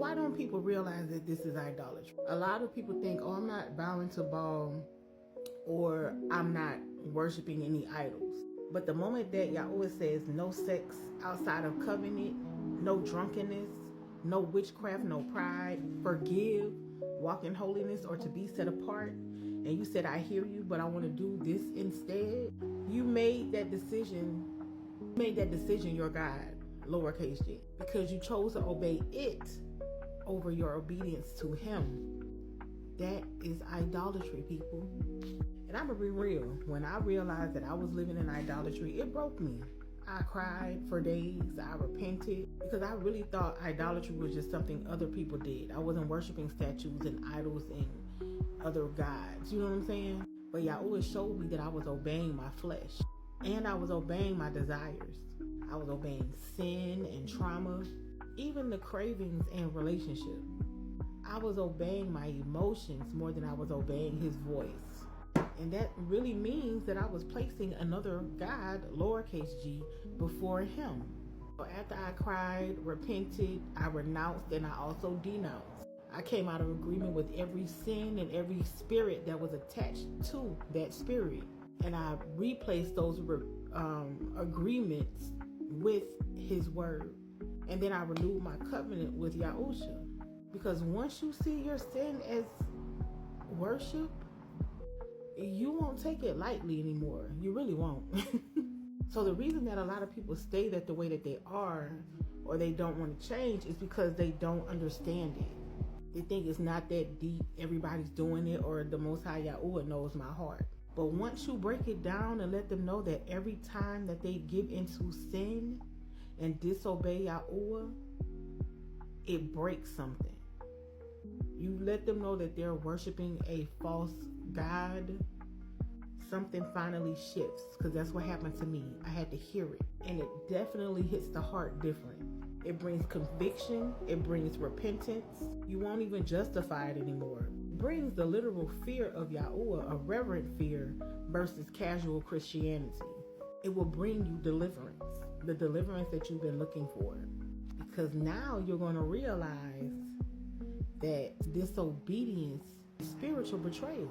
why don't people realize that this is idolatry? A lot of people think, oh, I'm not bowing to Baal, or I'm not worshiping any idols. But the moment that Yahweh says no sex outside of covenant, no drunkenness, no witchcraft, no pride, forgive, walk in holiness, or to be set apart, and you said, I hear you, but I want to do this instead, you made that decision. Your God, lowercase g, because you chose to obey it over your obedience to Him. That is idolatry, people. And I'm gonna be real. When I realized that I was living in idolatry, it broke me. I cried for days. I repented because I really thought idolatry was just something other people did. I wasn't worshiping statues and idols and other gods. You know what I'm saying? But Yahweh showed me that I was obeying my flesh, and I was obeying my desires. I was obeying sin and trauma, even the cravings and relationship. I was obeying my emotions more than I was obeying His voice. And that really means that I was placing another God, lowercase g, before Him. So after I cried, repented, I renounced, and I also denounced. I came out of agreement with every sin and every spirit that was attached to that spirit. And I replaced those agreements with His word. And then I renewed my covenant with Yahusha. Because once you see your sin as worship, you won't take it lightly anymore. You really won't. So the reason that a lot of people stay that the way that they are, or they don't want to change, is because they don't understand it. They think it's not that deep. Everybody's doing it, or the Most High Yahweh knows my heart. But once you break it down and let them know that every time that they give into sin and disobey Yahweh, it breaks something. You let them know that they're worshiping a false God, something finally shifts, because that's what happened to me. I had to hear it, and it definitely hits the heart different. It brings conviction, it brings repentance. You won't even justify it anymore. It brings the literal fear of Yahweh, a reverent fear, versus casual Christianity. It will bring you deliverance, the deliverance that you've been looking for, because now you're going to realize that disobedience is spiritual betrayal.